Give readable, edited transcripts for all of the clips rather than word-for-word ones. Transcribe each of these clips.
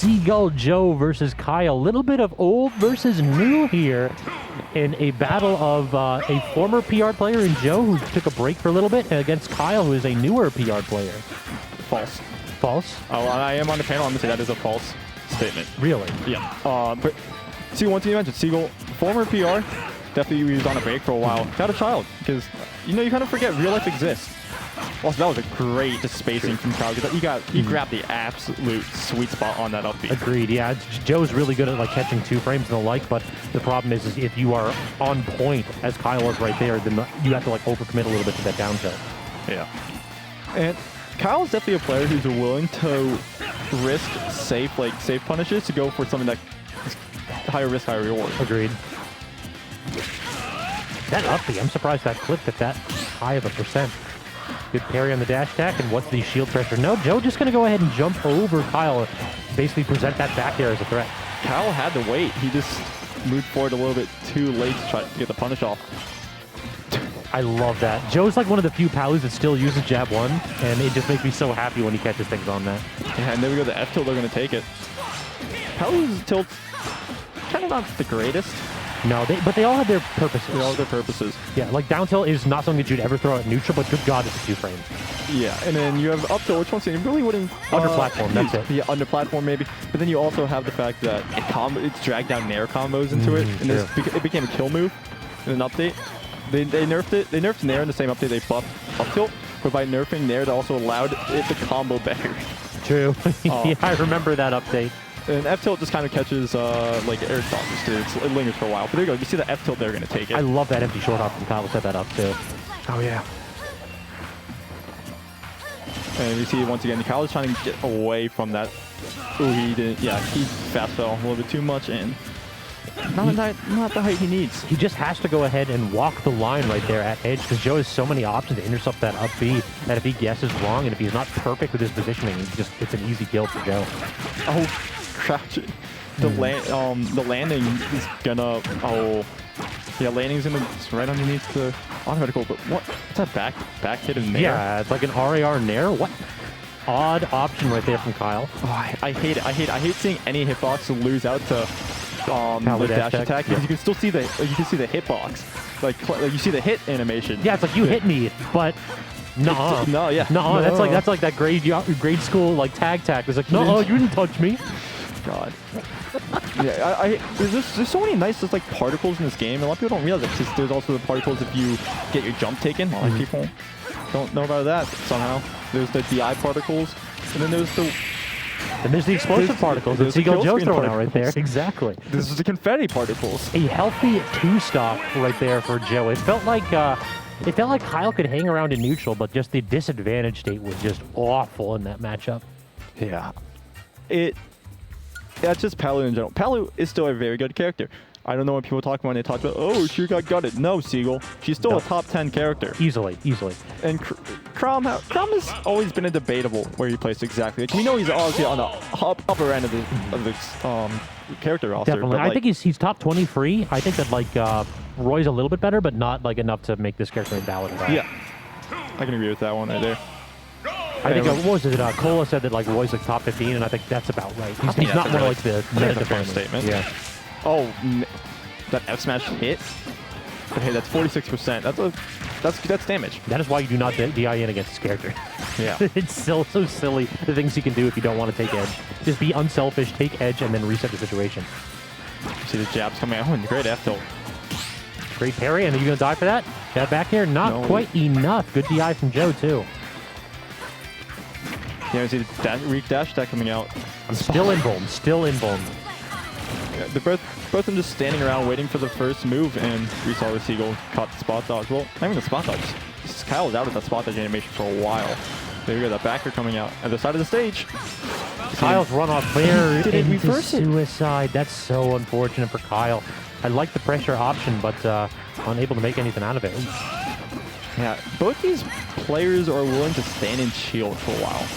Seagull Joe versus Kyle. A little bit of old versus new here in a battle of a former PR player in Joe, who took a break for a little bit, against Kyle, who is a newer PR player. False. False? Oh, I am on the panel. I'm going to say that is a false statement. Really? Yeah. But see, one thing you mentioned, Seagull, former PR, definitely was on a break for a while. Got a child, because, you kind of forget real life exists. Also, that was a great spacing from Kyle. You grabbed the absolute sweet spot on that upbeat. Agreed. Yeah, Joe's really good at catching 2 frames and the like, but the problem is if you are on point, as Kyle was right there, then you have to overcommit a little bit to that down tilt. Yeah. And Kyle's definitely a player who's willing to risk safe punishes to go for something that is higher risk, higher reward. Agreed. That uppy, I'm surprised that clipped at that high of a percent. Good parry on the dash attack, and what's the shield pressure? No, Joe just going to go ahead and jump over Kyle, basically present that back air as a threat. Kyle had to wait. He just moved forward a little bit too late to try to get the punish off. I love that. Joe's one of the few Palus that still uses jab 1, and it just makes me so happy when he catches things on that. Yeah, and there we go, the F tilt, they're going to take it. Palu's tilt's kind of not the greatest. No, but they all have their purposes. They all have their purposes. Yeah, down tilt is not something that you'd ever throw at neutral, but good God, it's a 2 frame. Yeah, and then you have up tilt, which once again, you really wouldn't... Under platform, that's it. Yeah, under platform maybe. But then you also have the fact that it's dragged down nair combos into it, and it became a kill move in an update. They nerfed it. They nerfed nair in the same update they buffed up tilt, but by nerfing nair, they also allowed it to combo better. True. Yeah, I remember that update. And F tilt just kind of catches air dodges too. It lingers for a while. But there you go. You see the F tilt, they're going to take it. I love that empty short hop from Kyle. Set that up too. Oh yeah. And you see once again, Kyle is trying to get away from that. Ooh, he didn't. Yeah, he fast fell a little bit too much and not the height he needs. He just has to go ahead and walk the line right there at edge, because Joe has so many options to intercept that up B that if he guesses wrong and if he's not perfect with his positioning, it's an easy kill for Joe. Oh. Crouching. The landing is gonna landing's gonna right underneath the automatical, but what's that back hit in nair? Yeah, it's like an RAR nair. What odd option right there from Kyle. Oh, I hate it. I hate seeing any hitbox lose out to the dash attack, because you can still see the hitbox. Like you see the hit animation. Yeah, it's like you hit me, but no, yeah. No, that's like that grade school tag tack. It's like, no, you didn't touch me. God. Yeah, there's so many nice particles in this game. A lot of people don't realize it, because there's also the particles if you get your jump taken. A lot of people don't know about that somehow. There's the DI particles, and then there's the explosive particles that Seagull Joe's throwing out right there. Exactly. This is the confetti particles. A healthy 2-stock right there for Joe. It felt like Kyle could hang around in neutral, but just the disadvantage state was just awful in that matchup. Yeah. That's just Palu in general. Palu is still a very good character. I don't know what people talk about when they talk about, oh, she got gutted. No, Seagull. She's still a top 10 character. Easily. And Chrom has always been a debatable where he plays exactly. We know he's obviously on the upper end of the character roster. Definitely. I think he's top 20 free. I think that Roy's a little bit better, but not enough to make this character invalid at all. Yeah. I can agree with that one right there. I think, what was it? Cola said that Roy's top 15, and I think that's about right. He's not one of the meta statement. Yeah. Oh, that F smash hit. But hey, that's 46%. That's damage. That is why you do not DI in against this character. Yeah. It's so silly the things you can do if you don't want to take edge. Just be unselfish, take edge, and then reset the situation. See the jabs coming out. Oh, and great F tilt. Great parry, and are you going to die for that? That back here, not quite enough. Good DI from Joe too. Yeah, you see the weak dash attack coming out. I'm still involved. Yeah, they're both of them just standing around waiting for the first move, and we saw the Seagull caught the spot dodge. Well, not even the spot dodge. Kyle was out of that spot dodge animation for a while. There we go, that backer coming out at the side of the stage. Kyle's run off there into suicide. That's so unfortunate for Kyle. I like the pressure option, but unable to make anything out of it. Yeah, both these players are willing to stand and shield for a while.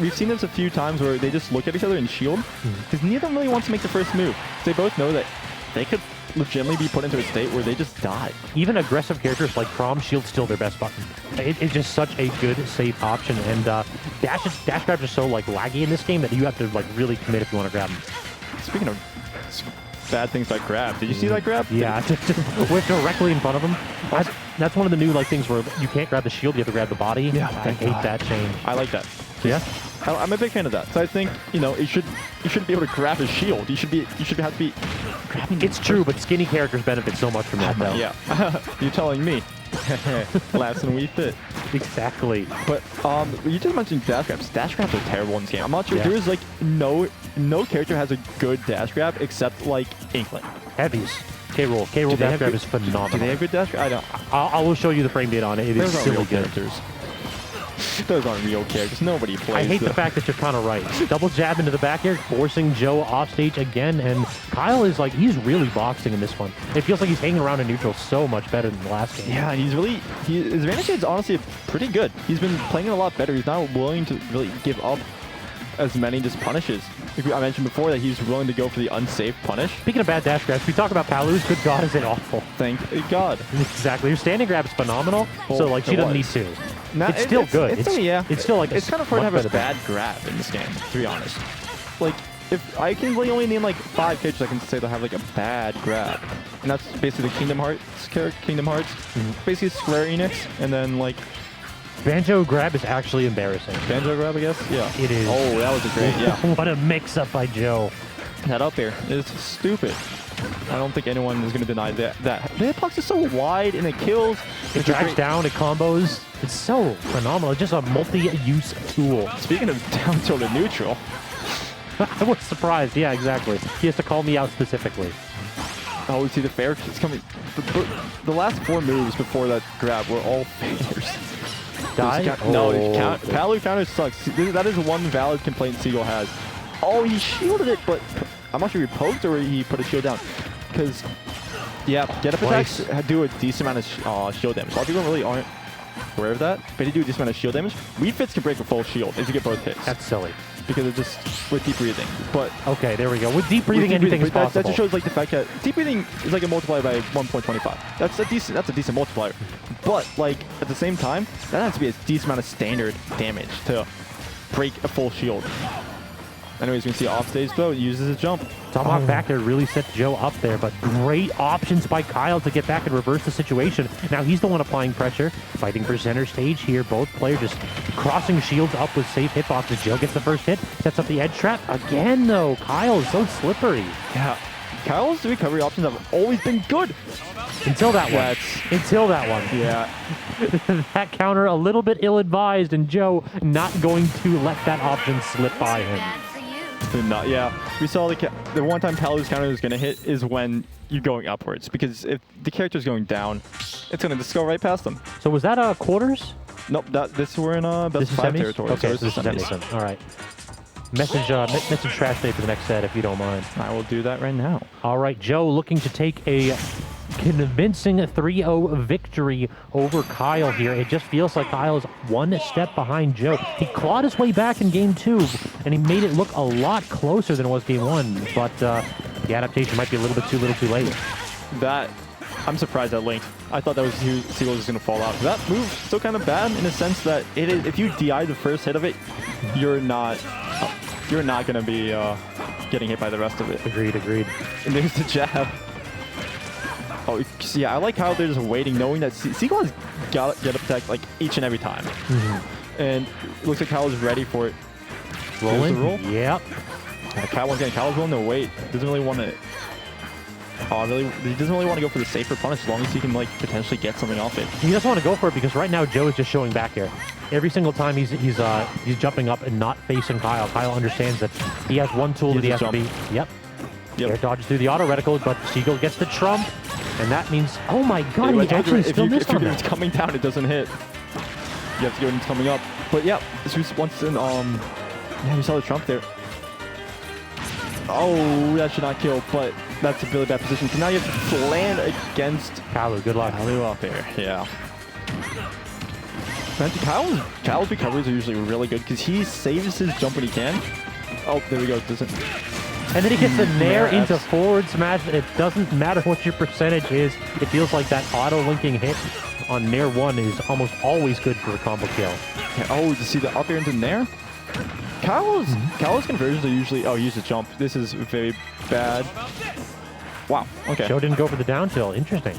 We've seen this a few times where they just look at each other and shield, because neither of them really wants to make the first move. They both know that they legitimately be put into a state where they just die. Even aggressive characters like Chrom, shield's still their best button. It's just such a good, safe option. And dash grabs are so like laggy in this game that you have to like really commit if you want to grab them. Speaking of bad things like grab, did you see that grab? Yeah, just whip directly in front of him. That's one of the new like things where you can't grab the shield, you have to grab the body. Yeah, I hate that change. I like that. Yeah. I'm a big fan of that. So I think, you know, you shouldn't be able to grab his shield. You should have to be grabbing. It's true, but skinny characters benefit so much from that, though. Yeah, you're telling me. Laughs and we fit. Exactly. But you just mentioned dash grabs. Dash grabs are terrible in this game. I'm not sure. Yeah. There's like no character has a good dash grab except like Inkling. Heavies. K-Roll. K-Roll dash grab is phenomenal. Do they have good dash grab? I don't. I will show you the frame data on it. It is silly characters. Those aren't real characters. Nobody plays. I hate the fact that you're kind of right. Double jab into the back air, forcing Joe off stage again, and Kyle is like, he's really boxing in this one. It feels like he's hanging around in neutral so much better than the last game. Yeah, and his advantage is honestly pretty good. He's been playing it a lot better. He's not willing to really give up as many just punishes. I mentioned before that he's willing to go for the unsafe punish. Speaking of bad dash grabs, we talk about Palus. Good God, is it awful. Thank God. Exactly. Your standing grab is phenomenal, so like she doesn't need to. It's still good. It's still like it's kind of hard to have a bad grab in this game, to be honest. Like, if I can really only name like 5 characters I can say they'll have like a bad grab, and that's basically the Kingdom Hearts character. Kingdom Hearts, basically Square Enix, and then like Banjo grab is actually embarrassing. Banjo grab, I guess. Yeah, it is. Oh, that was a great. Yeah. What a mix-up by Joe. That up there is stupid. I don't think anyone is going to deny that. The hitbox is so wide and it kills. It drags down, it combos. It's so phenomenal. It's just a multi-use tool. Speaking of down tilt to neutral. I was surprised. Yeah, exactly. He has to call me out specifically. Oh, we see the fair is coming. The last 4 moves before that grab were all failures. Die? No, Palu counter sucks. That is one valid complaint Seagull has. Oh, he shielded it, but I'm not sure he poked or he put a shield down. Because, yeah, get up attacks do a decent amount of shield damage. A lot of people really aren't aware of that, but they do a decent amount of shield damage. Weed Fits can break a full shield if you get both hits. That's silly. Because it's just with deep breathing. But okay, there we go. With deep breathing, anything is possible. That just shows like the fact that deep breathing is like a multiplier by 1.25. That's a decent multiplier. But like at the same time, that has to be a decent amount of standard damage to break a full shield. Anyways, you can see off stage though, it uses a jump. Tomahawk back there really set Joe up there, but great options by Kyle to get back and reverse the situation. Now he's the one applying pressure, fighting for center stage here. Both players just crossing shields up with safe hitboxes. Joe gets the first hit, sets up the edge trap. Again though, Kyle is so slippery. Yeah, Kyle's recovery options have always been good. Until that one. Until that one. Yeah. That counter a little bit ill-advised, and Joe not going to let that option slip by him. Not, yeah, we saw the one time Palu's counter is going to hit is when you're going upwards, because if the character's going down, it's going to just go right past them. So was that quarters? Nope, this we're in best of 5 territory. Okay, so this is semis. All right. Message trash day for the next set if you don't mind. I will do that right now. All right, Joe looking to take a convincing 3-0 victory over Kyle here. It just feels like Kyle is one step behind Joe. He clawed his way back in game 2, and he made it look a lot closer than it was game 1, but the adaptation might be a little too late. I'm surprised that linked. I thought that was Seagull was going to fall out. That move's still kind of bad in the sense that if you DI the first hit of it, you're not going to be getting hit by the rest of it. Agreed. And there's the jab. Oh, yeah, I like how they're just waiting, knowing that Seagull has got to get up attack like each and every time. And it looks like Kyle's ready for it. Rolling? The roll. Yep. Kyle's willing to wait. Doesn't really want to. He doesn't really want to go for the safer punish as long as he can like potentially get something off it. He doesn't want to go for it because right now Joe is just showing back here. Every single time he's jumping up and not facing Kyle. Kyle understands that he has one tool that he has to be. Yep. Air dodges through the auto reticle, but Seagull gets the trump, and that means, oh my God, he actually still missed on that. If it's coming down, it doesn't hit. You have to go when it's coming up. But yeah, this was once in yeah, we saw the trump there. Oh, that should not kill, but that's a really bad position. So now you have to land against Palu. Good luck. Palu out there, yeah. Kyle's recoveries are usually really good because he saves his jump when he can. Oh, there we go. Doesn't. And then he gets a nair Nair into Fs. forward smash. It doesn't matter what your percentage is. It feels like that auto-linking hit on nair 1 is almost always good for a combo kill. Yeah, oh, to see the up air into nair? Kyle's conversions are usually... Oh, use the jump. This is very bad. Wow, okay. Joe didn't go for the down tilt. Interesting.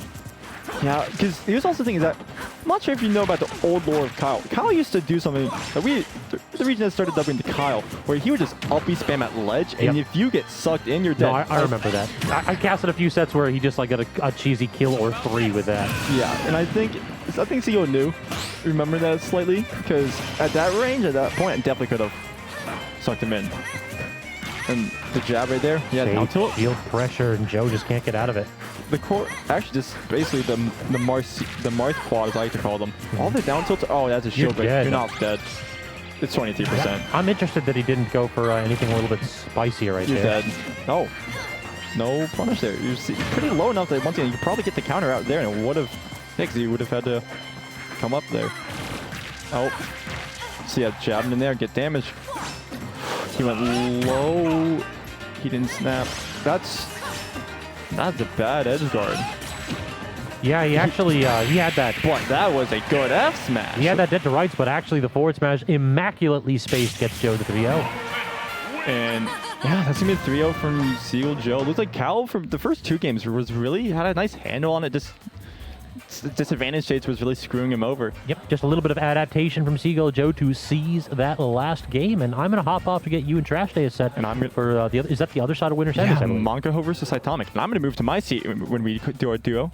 Yeah, because here's also the thing is that I'm not sure if you know about the old lore of Kyle. Kyle used to do something that the region has started dubbing to Kyle, where he would just uppy spam at ledge, and if you get sucked in, you're dead. No, I remember that. I casted a few sets where he just like got a cheesy kill or 3 with that. Yeah, and I think Seagull knew. Remember that slightly, because at that range, at that point, I definitely could have sucked him in. And the jab right there, yeah, down tilt. Field pressure, and Joe just can't get out of it. The core, actually, just basically the Marth quad, as I like to call them. All the down tilts. Oh, that's a shield break. You're not dead. It's 23%. Yeah, I'm interested that he didn't go for anything a little bit spicier right You're there. dead. Oh, no punish there. You're pretty low enough that once again you could probably get the counter out there, and it would have. Yeah, because he would have had to come up there. Oh, see, yeah, jabbing in there, get damage. He went low. He didn't snap. That's a bad edge guard. Yeah, he actually he had that. But that was a good F smash. He had that dead to rights, but actually the forward smash immaculately spaced gets Joe the 3-0. And yeah, that's gonna be a 3-0 from Seagull Joe. Looks like Cal from the first 2 games was really had a nice handle on it. Just disadvantage states was really screwing him over. Yep, just a little bit of adaptation from Seagull Joe to seize that last game, and I'm gonna hop off to get you and Trash Day a set. And I'm gonna for the other, is that the other side of Winter Sadness? Yeah, Monkaho versus Atomic, and I'm gonna move to my seat when we do our duo.